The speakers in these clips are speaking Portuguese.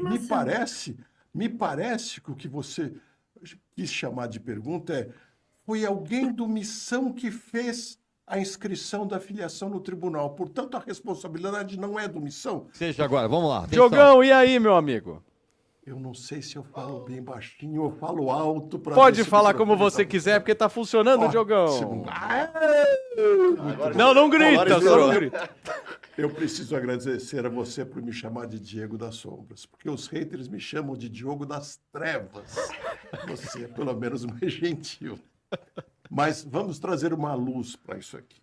Me parece que o que você quis chamar de pergunta foi alguém do Missão que fez a inscrição da filiação no tribunal. Portanto, a responsabilidade não é do Missão. Seja agora, vamos lá. Diogão, e aí, meu amigo? Eu não sei se eu falo bem baixinho ou falo alto. Pode falar como você quiser, porque tá funcionando, Diogão. Não grita, só não grita. Eu preciso agradecer a você por me chamar de Diego das Sombras, porque os haters me chamam de Diogo das Trevas. Você é pelo menos mais gentil. Mas vamos trazer uma luz para isso aqui,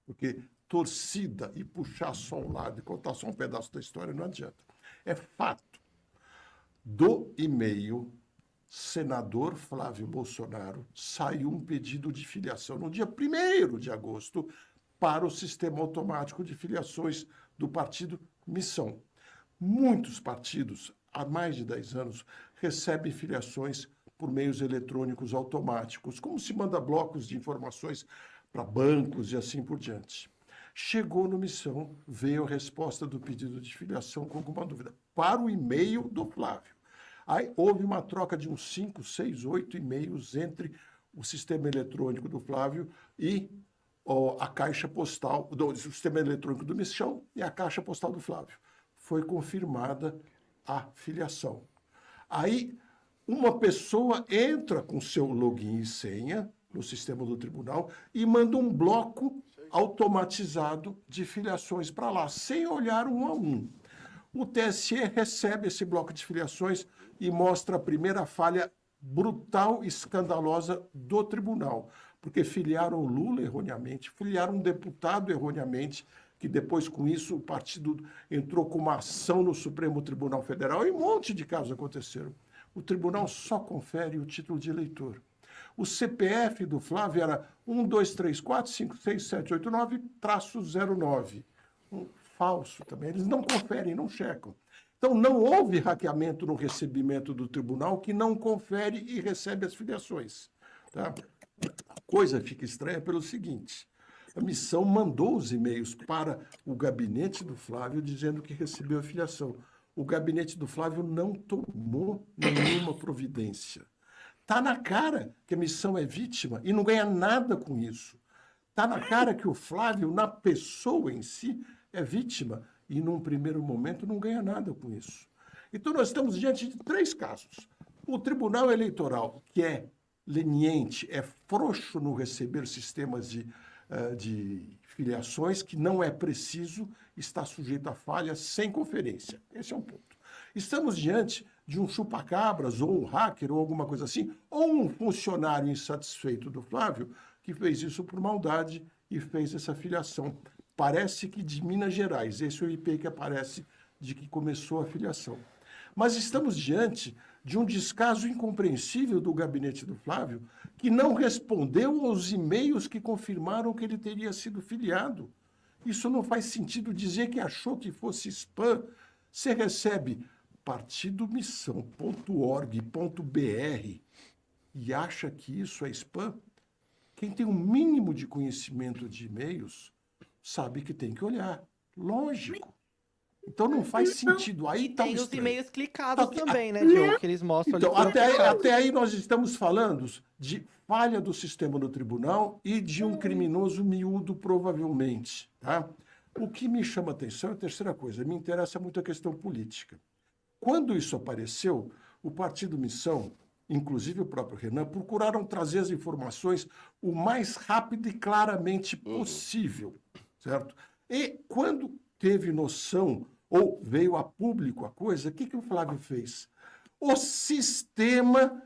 porque torcida e puxar só um lado e contar só um pedaço da história não adianta. É fato. Do e-mail, senador Flávio Bolsonaro saiu um pedido de filiação no dia 1º de agosto para o sistema automático de filiações do partido Missão. Muitos partidos, há mais de 10 anos, recebem filiações por meios eletrônicos automáticos, como se manda blocos de informações para bancos e assim por diante. Chegou no Missão, veio a resposta do pedido de filiação com alguma dúvida, para o e-mail do Flávio. Aí houve uma troca de uns 5, 6, 8 e-mails entre o sistema eletrônico do Flávio e a caixa postal, o sistema eletrônico do Missão e a caixa postal do Flávio. Foi confirmada a filiação. Aí uma pessoa entra com seu login e senha no sistema do tribunal e manda um bloco automatizado de filiações para lá, sem olhar um a um. O TSE recebe esse bloco de filiações e mostra a primeira falha brutal e escandalosa do tribunal, porque filiaram o Lula erroneamente, filiaram um deputado erroneamente, que depois, com isso, o partido entrou com uma ação no Supremo Tribunal Federal e um monte de casos aconteceram. O tribunal só confere o título de eleitor. O CPF do Flávio era 123456789-09. Falso também. Eles não conferem, não checam. Então, não houve hackeamento no recebimento do tribunal que não confere e recebe as filiações. Tá? A coisa fica estranha pelo seguinte: a Missão mandou os e-mails para o gabinete do Flávio dizendo que recebeu a filiação. O gabinete do Flávio não tomou nenhuma providência. Está na cara que a Missão é vítima e não ganha nada com isso. Está na cara que o Flávio, na pessoa em si, é vítima e, num primeiro momento, não ganha nada com isso. Então, nós estamos diante de 3 casos. O Tribunal Eleitoral, que é leniente, é frouxo no receber sistemas de filiações, que não é preciso, está sujeito a falhas sem conferência. Esse é um ponto. Estamos diante de um chupa-cabras, ou um hacker, ou alguma coisa assim, ou um funcionário insatisfeito do Flávio, que fez isso por maldade e fez essa filiação. Parece que de Minas Gerais, esse é o IP que aparece de que começou a filiação. Mas estamos diante de um descaso incompreensível do gabinete do Flávio, que não respondeu aos e-mails que confirmaram que ele teria sido filiado. Isso não faz sentido dizer que achou que fosse spam. Você recebe partidomissão.org.br e acha que isso é spam? Quem tem um mínimo de conhecimento de e-mails sabe que tem que olhar. Lógico. Então não faz sentido. Aí tá tem os estranho. e-mails clicados também, né, Diogo? Que eles mostram Então, ali. até aí nós estamos falando de falha do sistema do tribunal e de um criminoso miúdo, provavelmente. Tá? O que me chama a atenção é a terceira coisa. Me interessa muito a questão política. Quando isso apareceu, o Partido Missão, inclusive o próprio Renan, procuraram trazer as informações o mais rápido e claramente possível, certo? E quando teve noção, ou veio a público a coisa, o que o Flávio fez? O sistema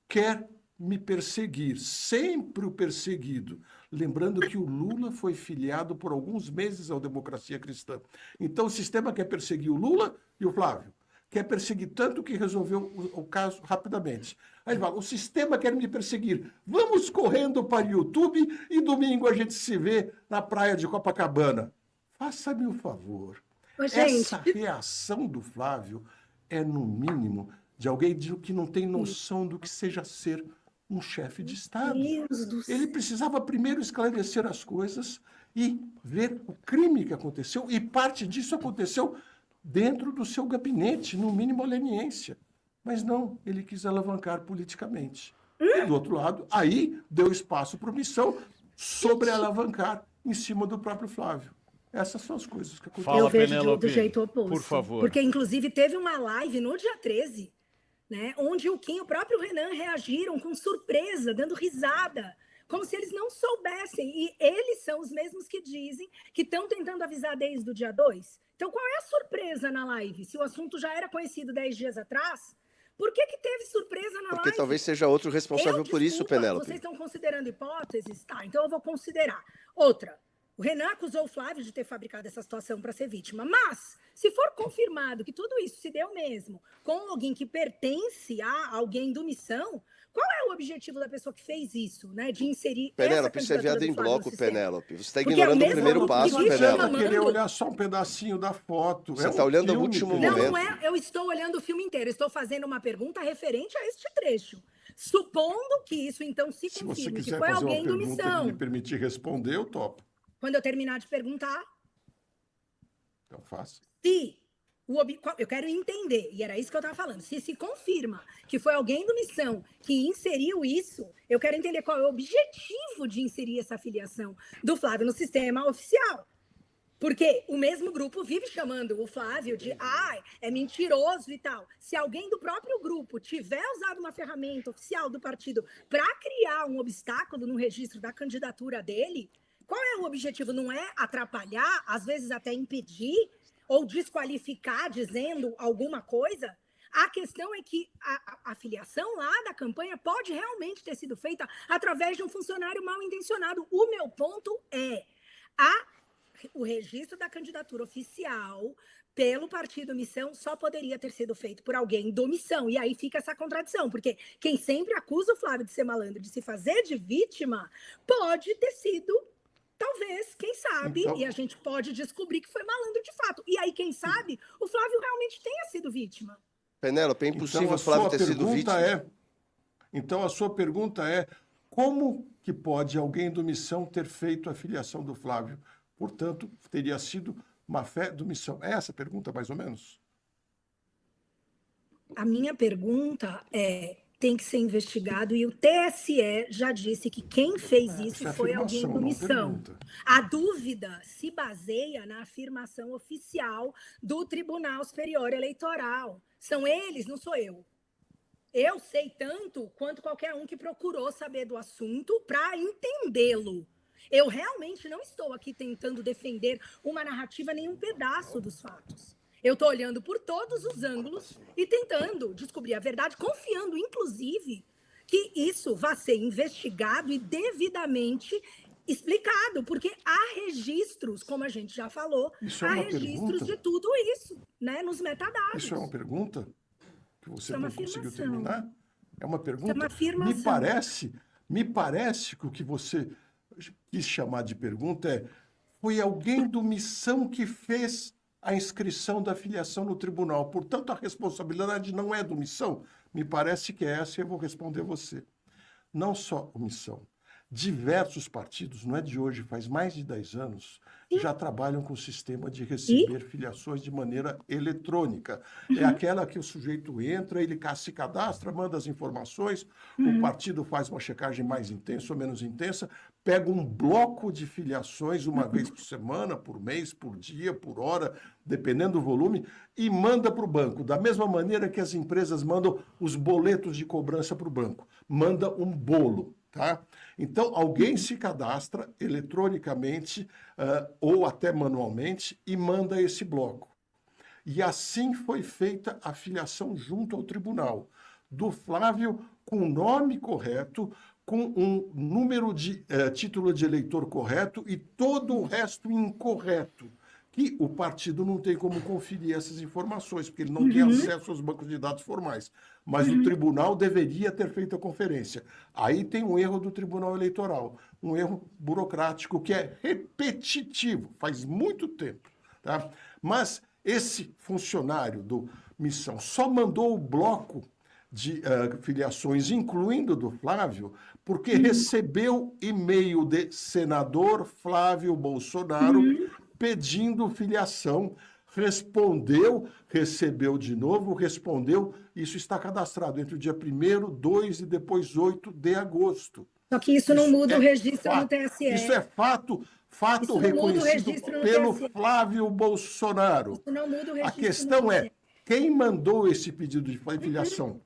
quer me perseguir, sempre o perseguido. Lembrando que o Lula foi filiado por alguns meses ao Democracia Cristã. Então o sistema quer perseguir o Lula e o Flávio. Quer perseguir tanto que resolveu o caso rapidamente. Aí ele fala, o sistema quer me perseguir. Vamos correndo para o YouTube e domingo a gente se vê na praia de Copacabana. Faça-me o favor. Ô, gente. Essa reação do Flávio é, no mínimo, de alguém que não tem noção do que seja ser um chefe de Estado. Deus do céu. Ele precisava primeiro esclarecer as coisas e ver o crime que aconteceu. E parte disso aconteceu dentro do seu gabinete, no mínimo a leniência. Mas não, ele quis alavancar politicamente. E, do outro lado, aí deu espaço para omissão sobre alavancar em cima do próprio Flávio. Essas são as coisas que aconteceram. Fala, Eu vejo Penélope, do jeito oposto. por favor. Porque, inclusive, teve uma live no dia 13, né, onde o Kim e o próprio Renan reagiram com surpresa, dando risada, como se eles não soubessem. E eles são os mesmos que dizem que estão tentando avisar desde o dia 2. Então, qual é a surpresa na live? Se o assunto já era conhecido 10 dias atrás, por que teve surpresa na live? Porque talvez seja outro responsável por isso, Desculpa, Penélope. Vocês estão considerando hipóteses? Tá, então eu vou considerar. Outra, o Renan acusou o Flávio de ter fabricado essa situação para ser vítima. Mas, se for confirmado que tudo isso se deu mesmo com alguém que pertence a alguém do Missão, qual é o objetivo da pessoa que fez isso, né? De inserir Penélope, essa você é candidatura viado do em Flávio no bloco, sistema? Penélope. Você está Porque é o ignorando o mesmo primeiro grupo passo, que vive Penélope. chamando- querer olhar só um pedacinho da foto. Você um tá olhando o filme, último entendeu? Não, momento. não é. Eu estou olhando o filme inteiro. Estou fazendo uma pergunta referente a este trecho. Supondo que isso, então, se Se você confirme, que quiser foi fazer uma alguém do pergunta que Missão. me permitir responder, eu topo. Quando eu terminar de perguntar, Então faça. se eu quero entender, e era isso que eu estava falando, se confirma que foi alguém do Missão que inseriu isso, eu quero entender qual é o objetivo de inserir essa filiação do Flávio no sistema oficial. Porque o mesmo grupo vive chamando o Flávio de é mentiroso e tal. Se alguém do próprio grupo tiver usado uma ferramenta oficial do partido para criar um obstáculo no registro da candidatura dele, qual é o objetivo? Não é atrapalhar, às vezes até impedir ou desqualificar dizendo alguma coisa? A questão é que a filiação lá da campanha pode realmente ter sido feita através de um funcionário mal intencionado. O meu ponto é o registro da candidatura oficial pelo partido Missão só poderia ter sido feito por alguém do Missão. E aí fica essa contradição, porque quem sempre acusa o Flávio de ser malandro, de se fazer de vítima, pode ter sido, talvez, quem sabe, Então- e a gente pode descobrir que foi malandro de fato. E aí, quem sabe, o Flávio realmente tenha sido vítima. Penélope, é impossível Então, o Flávio sua ter sido pergunta vítima. Então, a sua pergunta é como que pode alguém do Missão ter feito a filiação do Flávio? Portanto, teria sido má fé do Missão. É essa a pergunta, mais ou menos? A minha pergunta tem que ser investigado e o TSE já disse que quem fez isso Essa é foi alguém afirmação, do não Missão. pergunta. A dúvida se baseia na afirmação oficial do Tribunal Superior Eleitoral. São eles, não sou eu. Eu sei tanto quanto qualquer um que procurou saber do assunto para entendê-lo. Eu realmente não estou aqui tentando defender uma narrativa nem um pedaço dos fatos. Eu estou olhando por todos os ângulos e tentando descobrir a verdade, confiando, inclusive, que isso vá ser investigado e devidamente explicado, porque há registros, como a gente já falou, Isso é há uma registros pergunta? de tudo isso, né, nos metadados. Isso é uma pergunta que você Isso é uma não conseguiu afirmação. terminar? É uma pergunta? uma afirmação. Me parece que o que você quis chamar de pergunta foi alguém do Missão que fez a inscrição da filiação no tribunal. Portanto, a responsabilidade não é do Missão? Me parece que é essa e eu vou responder você. Não só o Missão. Diversos partidos, não é de hoje, faz mais de 10 anos, já trabalham com o sistema de receber filiações de maneira eletrônica. É aquela que o sujeito entra, ele se cadastra, manda as informações, o partido faz uma checagem mais intensa ou menos intensa, pega um bloco de filiações uma vez por semana, por mês, por dia, por hora, dependendo do volume, e manda para o banco. Da mesma maneira que as empresas mandam os boletos de cobrança para o banco. Manda um bolo. Tá? Então, alguém se cadastra eletronicamente ou até manualmente e manda esse bloco. E assim foi feita a filiação junto ao tribunal. Do Flávio com o nome correto, com um número de título de eleitor correto e todo o resto incorreto. Que o partido não tem como conferir essas informações, porque ele não tem acesso aos bancos de dados formais. Mas o tribunal deveria ter feito a conferência. Aí tem um erro do Tribunal Eleitoral, um erro burocrático que é repetitivo, faz muito tempo. Tá? Mas esse funcionário do Missão só mandou o bloco de filiações, incluindo do Flávio, porque recebeu e-mail de senador Flávio Bolsonaro pedindo filiação, respondeu, recebeu de novo, respondeu. Isso está cadastrado entre o dia 1º, 2 e depois 8 de agosto. Só que isso não muda o registro no fato. TSE. Isso é fato Isso não muda o reconhecido registro no pelo TSE. Flávio Bolsonaro. Isso não muda o registro A questão no é, TSE. quem mandou esse pedido de filiação?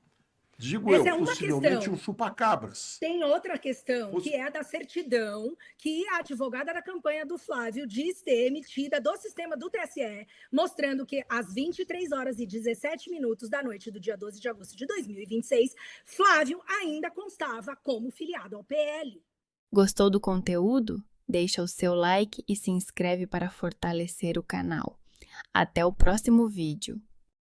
Digo Essa eu, é uma possivelmente questão. um chupa-cabras. Tem outra questão, que é a da certidão que a advogada da campanha do Flávio diz ter emitida do sistema do TSE, mostrando que às 23 horas e 17 minutos da noite do dia 12 de agosto de 2026, Flávio ainda constava como filiado ao PL. Gostou do conteúdo? Deixa o seu like e se inscreve para fortalecer o canal. Até o próximo vídeo.